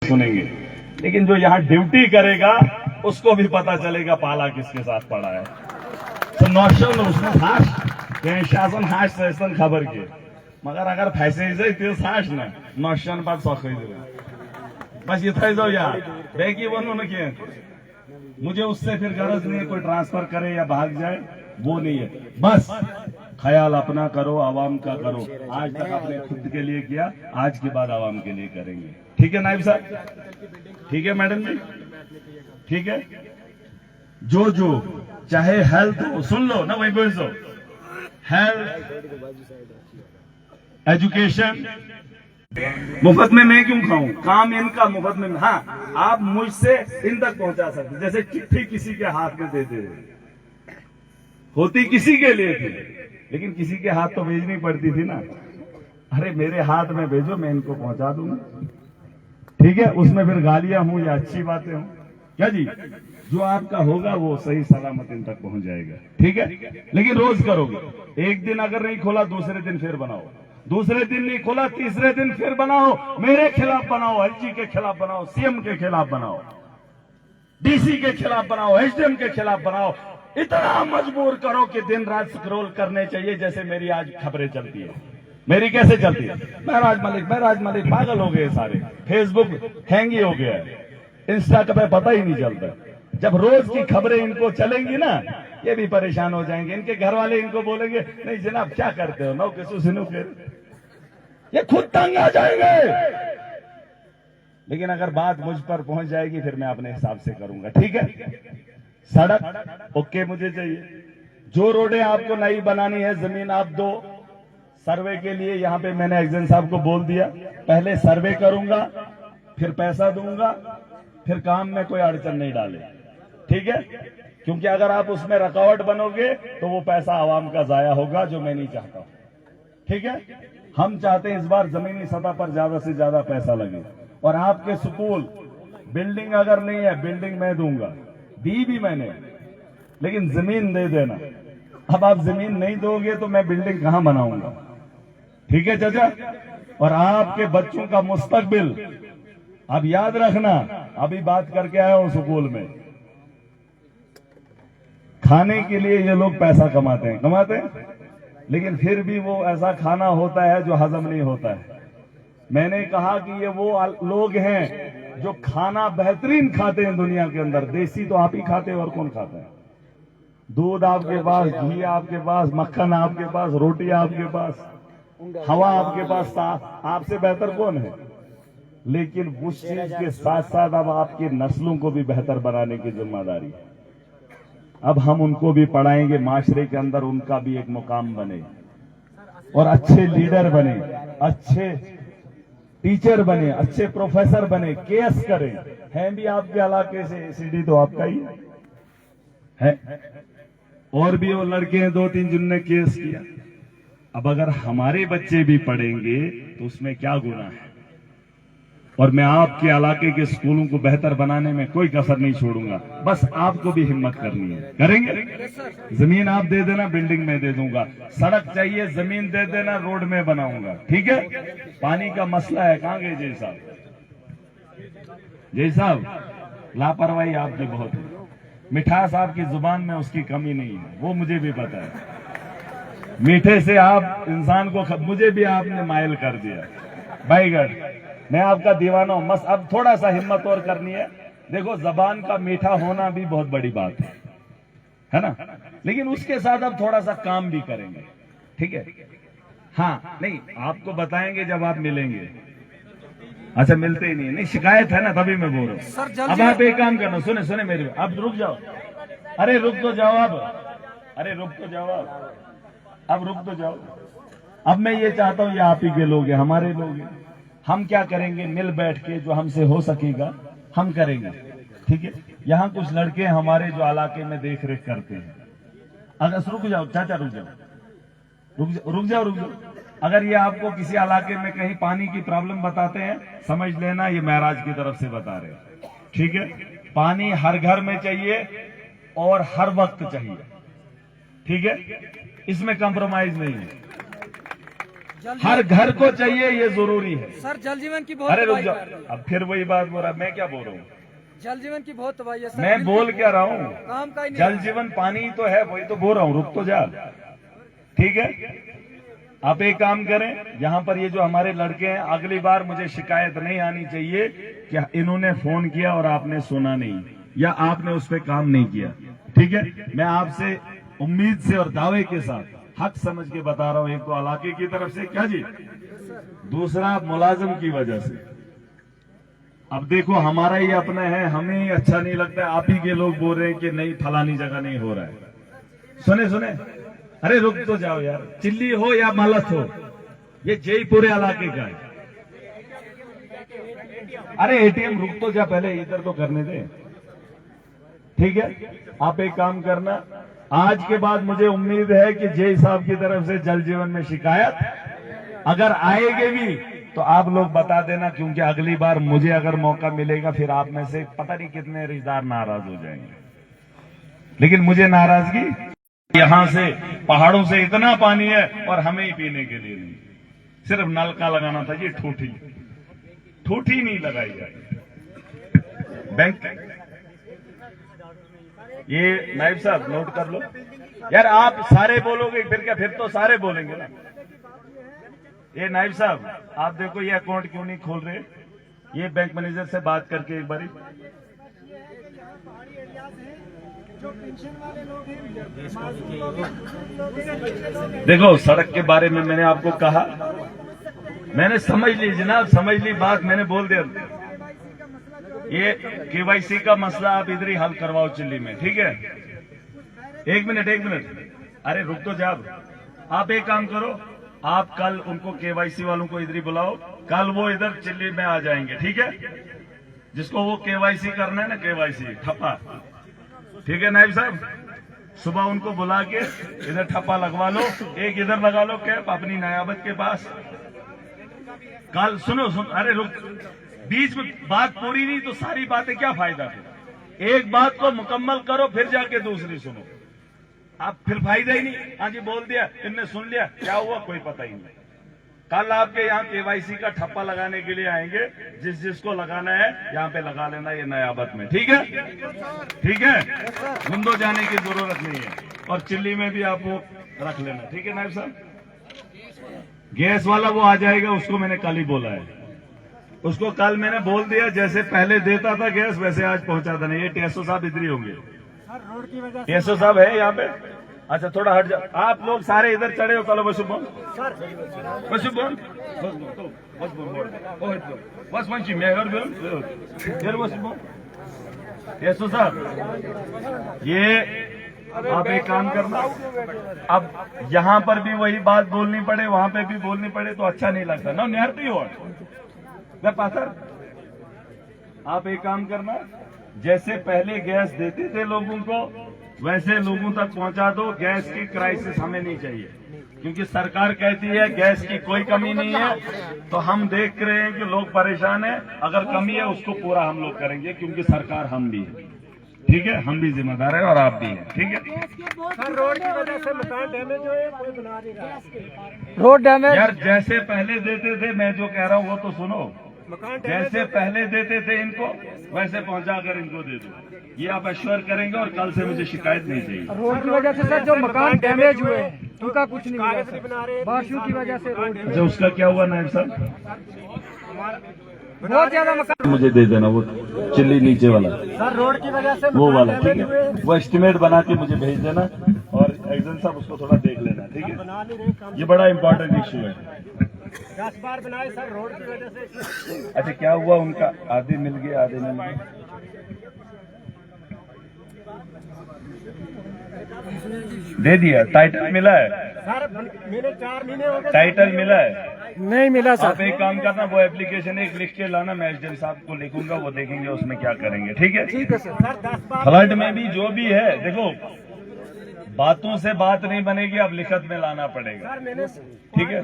सुनेंगे, लेकिन जो यहाँ ड्यूटी करेगा उसको भी पता चलेगा पाला किसके साथ पड़ा है। तो नौशन उसमें हाश शासन हाश सैसन खबर के मगर अगर फैसे तेज हाश ना नौशन बात सौ बस ये था जाओ यार बैगी बनो न कि मुझे उससे फिर गरज नहीं है कोई ट्रांसफर करे या भाग जाए, वो नहीं है। बस ख्याल अपना करो, आवाम का करो। आज तक आपने खुद के लिए किया, आज के बाद आवाम के लिए करेंगे। ठीक है नायब साहब, ठीक है मैडम जी, ठीक है। जो जो चाहे हेल्थ सुन लो ना, वही बोल दो, हेल्थ एजुकेशन मुफ्त में मैं क्यों खाऊं, काम इनका मुफ्त में। हाँ, आप मुझसे इन तक पहुंचा सकते, जैसे चिट्ठी किसी के हाथ में देते होती किसी के लिए थी, लेकिन किसी के हाथ तो भेजनी पड़ती थी ना। अरे मेरे हाथ में भेजो, मैं इनको पहुंचा दूंगा। ठीक है, उसमें फिर गालियां हूं या अच्छी बातें हूं, क्या जी, जो आपका होगा वो सही सलामत इन तक पहुंच जाएगा। ठीक है, लेकिन रोज करोगे। एक दिन अगर नहीं खोला दूसरे दिन फिर बनाओ, दूसरे दिन नहीं खोला तीसरे दिन फिर बनाओ। मेरे खिलाफ बनाओ, एलजी के खिलाफ बनाओ, सीएम के खिलाफ बनाओ, डीसी के खिलाफ बनाओ, एसडीएम के खिलाफ बनाओ। इतना मजबूर करो कि दिन रात स्क्रॉल करने चाहिए, जैसे मेरी आज खबरें चलती है। मेरी कैसे चलती है, महराज मलिक पागल हो गए सारे, फेसबुक हैंग ही हो गया है, इंस्टा का पता ही नहीं चलता। जब रोज की खबरें इनको चलेंगी ना, ये भी परेशान हो जाएंगे। इनके घर वाले इनको बोलेंगे नहीं जनाब क्या करते हो, नौ किसू सिनू के, ये खुद तंग आ जाएंगे। लेकिन अगर बात मुझ पर पहुंच जाएगी फिर मैं अपने हिसाब से करूंगा। ठीक है, सड़क ओके मुझे चाहिए, जो रोडें आपको नई बनानी है जमीन आप दो। सर्वे के लिए यहाँ पे मैंने एग्जेंट साहब को बोल दिया, पहले सर्वे करूंगा फिर पैसा दूंगा, फिर काम में कोई अड़चन नहीं डाले। ठीक है, क्योंकि अगर आप उसमें रुकावट बनोगे तो वो पैसा आवाम का जाया होगा, जो मैं नहीं चाहता। ठीक है, हम चाहते हैं इस बार जमीनी सतह पर ज्यादा से ज्यादा पैसा लगे। और आपके स्कूल बिल्डिंग अगर नहीं है, बिल्डिंग मैं दूंगा, दी भी मैंने, लेकिन जमीन दे देना। अब आप जमीन नहीं दोगे तो मैं बिल्डिंग कहां बनाऊंगा। ठीक है चाचा, और आपके बच्चों का मुस्तकबिल अब याद रखना। अभी बात करके आया हूं स्कूल में, खाने के लिए ये लोग पैसा कमाते हैं, लेकिन फिर भी वो ऐसा खाना होता है जो हजम नहीं होता है। मैंने कहा कि ये वो लोग हैं जो खाना बेहतरीन खाते हैं दुनिया के अंदर। देसी तो आप ही खाते हैं, और कौन खाता है। दूध आपके पास, घी आपके पास, मक्खन आपके पास, रोटी आपके पास, हवा आपके पास, आपसे बेहतर कौन है। लेकिन उस चीज के साथ साथ अब आपकी नस्लों को भी बेहतर बनाने की जिम्मेदारी है। अब हम उनको भी पढ़ाएंगे, माशरे के अंदर उनका भी एक मुकाम बने और अच्छे लीडर बने, अच्छे टीचर बने, अच्छे प्रोफेसर बने, केएस करें। हैं भी आपके इलाके से, एसीडी तो आपका ही है, और भी वो लड़के हैं 2-3 जिनने केस किया। अब अगर हमारे बच्चे भी पढ़ेंगे तो उसमें क्या गुनाह है। और मैं आपके इलाके के स्कूलों को बेहतर बनाने में कोई कसर नहीं छोड़ूंगा। बस आपको भी हिम्मत करनी है, करेंगे। जमीन आप दे देना, बिल्डिंग में दे दूंगा। सड़क चाहिए, जमीन दे देना, रोड में बनाऊंगा। ठीक है, पानी का मसला है, कहां गए जय साहब, लापरवाही आपकी बहुत है। मिठास आपकी जुबान में उसकी कमी नहीं है, वो मुझे भी पता है। मीठे से आप इंसान को मुझे भी आपने माइल कर दिया भाईगढ़, मैं आपका दीवाना हूं। बस अब थोड़ा सा हिम्मत और करनी है। देखो, जबान का मीठा होना भी बहुत बड़ी बात है ना, लेकिन उसके साथ अब थोड़ा सा काम भी करेंगे। ठीक है, हाँ नहीं आपको बताएंगे जब आप मिलेंगे। अच्छा मिलते ही नहीं शिकायत है ना, तभी मैं बोल रहा हूँ। अब आप एक काम करना, सुने मेरी, अब रुक जाओ। अरे रुक तो जाओ, अरे रुक तो जाओ, अब रुक तो जाओ। अब मैं ये चाहता हूँ, ये आप ही के लोग हैं, हमारे लोग हैं। हम क्या करेंगे, मिल बैठ के जो हमसे हो सकेगा हम करेंगे। ठीक है, यहाँ कुछ लड़के हमारे जो इलाके में देख रेख करते हैं। अगर रुक जाओ चाचा, रुक जाओ। अगर ये आपको किसी इलाके में कहीं पानी की प्रॉब्लम बताते हैं, समझ लेना ये महराज की तरफ से बता रहे हैं। ठीक है, पानी हर घर में चाहिए और हर वक्त चाहिए। ठीक है, इसमें कंप्रोमाइज नहीं है। हर घर को चाहिए, ये जरूरी है सर। जल जीवन की बहुत अरे रुक तबाही जाओ, कर रहे हैं। अब फिर वही बात बोल रहा, मैं क्या बोल रहा हूँ? जल जीवन की बहुत तबाही है सर। मैं बोल क्या रहा हूँ? काम का ही नहीं जल है। जीवन पानी ही तो है, वही तो बोल रहा हूँ, रुक तो जा। ठीक है, आप एक काम करें, यहाँ पर ये जो हमारे लड़के हैं, अगली बार मुझे शिकायत नहीं आनी चाहिए कि इन्होंने फोन किया और आपने सुना नहीं या आपने उस पर काम नहीं किया। ठीक है, मैं आपसे उम्मीद से और दावे के साथ हक समझ के बता रहा हूँ। एक तो इलाके की तरफ से क्या जी, दूसरा मुलाजिम की वजह से। अब देखो, हमारा ही अपना है, हमें ही अच्छा नहीं लगता है, आप ही के लोग बोल रहे हैं कि नहीं फलानी जगह नहीं हो रहा है। सुने सुने, अरे रुक तो जाओ यार, चिल्ली हो या मलत हो, ये जय पूरे इलाके का है। अरे एटीएम रुक तो जा, पहले इधर तो करने दे। ठीक है, आप एक काम करना, आज के बाद मुझे उम्मीद है कि जय साहब की तरफ से जल जीवन में शिकायत अगर आएगी भी तो आप लोग बता देना, क्योंकि अगली बार मुझे अगर मौका मिलेगा फिर आप में से पता नहीं कितने रिश्तेदार नाराज हो जाएंगे। लेकिन मुझे नाराजगी, यहां से पहाड़ों से इतना पानी है और हमें ही पीने के लिए नहीं, सिर्फ नलका लगाना था। ये ठूठी नहीं लगाई जाए। बैंक, ये नायब साहब नोट कर लो यार, आप सारे बोलोगे फिर क्या, फिर तो सारे बोलेंगे ना। ये नायब साहब, आप देखो ये अकाउंट क्यों नहीं खोल रहे, ये बैंक मैनेजर से बात करके एक बारी। देखो, सड़क के बारे में मैंने आपको कहा, मैंने समझ ली जनाब, समझ ली बात, मैंने बोल दिया। ये केवाईसी का मसला आप इधर ही हल करवाओ चिल्ली में। ठीक है, एक मिनट, अरे रुक तो जाओ। आप एक काम करो, आप कल उनको केवाईसी वालों को इधर ही बुलाओ, कल वो इधर चिल्ली में आ जाएंगे। ठीक है, जिसको वो केवाईसी करना है ना, केवाईसी ठप्पा। ठीक है नायब साहब, सुबह उनको बुला के इधर ठप्पा लगवा लो, एक इधर लगा लो कैप अपनी नयाबत के पास। कल सुनो, अरे रुक, बीच में बात पूरी नहीं तो सारी बातें क्या फायदा फिर। एक बात को मुकम्मल करो फिर जाके दूसरी सुनो, आप फिर फायदा ही नहीं। हाँ जी बोल दिया, इनने सुन लिया, क्या हुआ कोई पता ही नहीं। कल आपके यहाँ केवाईसी का ठप्पा लगाने के लिए आएंगे, जिसको लगाना है यहाँ पे लगा लेना, ये नयाबत में। ठीक है, ठीक है, गुंदो जाने की जरूरत नहीं है, और चिल्ली में भी आप वो रख लेना। ठीक है नायब साहब, गैस वाला वो आ जाएगा, उसको मैंने कल ही बोला है, उसको कल मैंने बोल दिया, जैसे पहले देता था गैस वैसे आज पहुंचाता नहीं। ये टेसो साहब इधर ही होंगे, टेसो साहब है यहाँ पे। अच्छा थोड़ा हट जाओ, आप लोग सारे इधर चढ़े हो, कलो बस वंशी टेसो साहब, ये आप एक काम करना, अब यहाँ पर भी वही बात बोलनी पड़े, वहां पे भी बोलनी पड़े तो अच्छा नहीं लगता ना। निहरती हो पासर, आप एक काम करना, जैसे पहले गैस देते थे लोगों को वैसे लोगों तक पहुंचा दो। गैस की क्राइसिस हमें नहीं चाहिए, क्योंकि सरकार कहती है गैस की कोई कमी नहीं है, तो हम देख रहे हैं कि लोग परेशान हैं। अगर कमी है उसको पूरा हम लोग करेंगे, क्योंकि सरकार हम भी है। ठीक है, हम भी जिम्मेदार है और आप भी हैं। ठीक है, रोड की वजह से मकान डैमेज हुए, कोई बना नहीं रहा। रोड डैमेज यार, जैसे पहले देते थे, मैं जो कह रहा हूँ वो तो सुनो, जैसे पहले देते थे इनको वैसे पहुंचा कर इनको दे दो, ये आप एश्योर करेंगे और कल से मुझे शिकायत नहीं चाहिए। रोड की वजह से सर जो मकान डैमेज हुए उनका कुछ नहीं हुआ, बारिशों की वजह से रोड। अच्छा, उसका क्या हुआ नायब साहब? बहुत ज्यादा मकान मुझे दे देना वो चिल्ली नीचे वाला, सर रोड की वजह से वो वाला। ठीक है, वो एस्टिमेट बना के मुझे भेज देना, और एक्शन साहब उसको थोड़ा देख लेना। ठीक है, ये बड़ा इंपॉर्टेंट इश्यू है। 10 बार बनाए सर रोड की वजह से। अच्छा, क्या हुआ उनका? आधे मिल गए, आधे नहीं मिल गए। दे दिया, टाइटल मिला है सर, मेरे 4 महीने हो गए, टाइटल मिला है? नहीं मिला सर। आप एक काम करना, वो एप्लीकेशन एक लिख के लाना, मैं एसडीएम साहब को लिखूंगा, वो देखेंगे उसमें क्या करेंगे। ठीक है, ठीक है सर। 10 बार फ्लड में भी जो भी है, देखो बातों से बात नहीं बनेगी, अब लिखत में लाना पड़ेगा। ठीक है,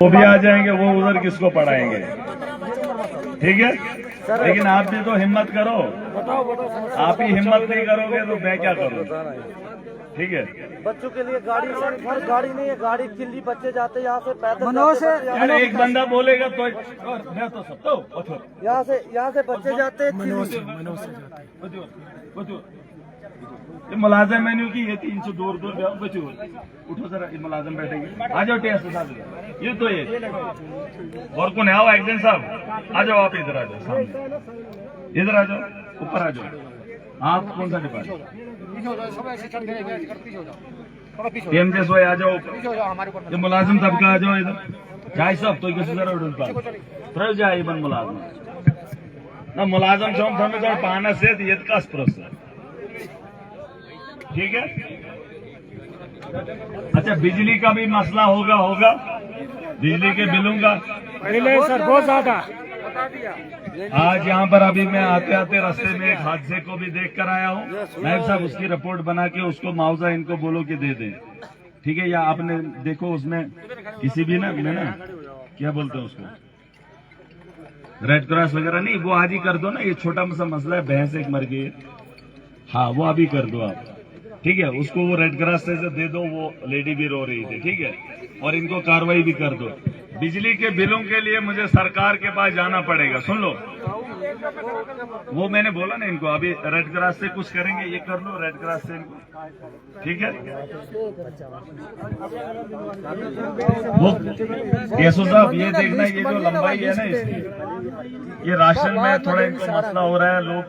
वो भी आ जाएंगे, वो उधर किसको पढ़ाएंगे। ठीक है, लेकिन आप भी तो हिम्मत करो, आप ही हिम्मत नहीं करोगे तो मैं क्या करूँ। ठीक है। बच्चों के लिए गाड़ी घर गाड़ी नहीं है, गाड़ी किल्ली बच्चे जाते यहाँ से पैदल मनोज जाते, से- यार एक बंदा बोलेगा तो और मैं तो सब तो यहाँ से बच्चे जाते हैं ये मुलाजिम मेन्यू की ये 300 दूर दूर बच्चे उठो जरा, ये मुलाजिम बैठेंगे। आ जाओ टेस्ट साहब, ये तो ये और कौन है? आओ एक्शन साहब, आ जाओ, आप इधर आ जाओ, सामने इधर आ जाओ, ऊपर आ जाओ। आप कौन सा डिपार्टमेंट? PMJS वाले आ जाओ, ये मुलाजिम तबका आ जाओ इधर। जाए सब तो किसी जरा उठा प्रयोग जाए बन मुलाजिम ना मुलाजिम जो हमें जो पाना से ये कास प्रोसेस, ठीक है। अच्छा, बिजली का भी मसला होगा बिजली के बिलों का। सर बहुत ज्यादा। आज यहाँ पर अभी मैं आते आते रास्ते में एक हादसे को भी देख कर आया हूँ। नायब साहब उसकी रिपोर्ट बना के उसको मुआवजा इनको बोलो कि दे दें, ठीक है। या आपने देखो उसमें किसी भी ना क्या बोलते हैं उसको, रेड क्रॉस वगैरह नहीं, वो आज ही कर दो ना। ये छोटा सा मसला है, भैंस एक मर गई है, हाँ वो अभी कर दो आप, ठीक है। उसको वो रेड क्रॉस से दे दो, वो लेडी भी रो रही थी, ठीक है। और इनको कार्रवाई भी कर दो। बिजली के बिलों के लिए मुझे सरकार के पास जाना पड़ेगा, सुन लो। वो मैंने बोला ना इनको, अभी रेड क्रॉस से कुछ करेंगे, ये कर लो रेड क्रॉस से इनको, ठीक है। वो केसो साहब ये देखना, ये जो लंबाई है ना इसकी, ये राशन में थोड़ा इनको मसला हो रहा है। लोग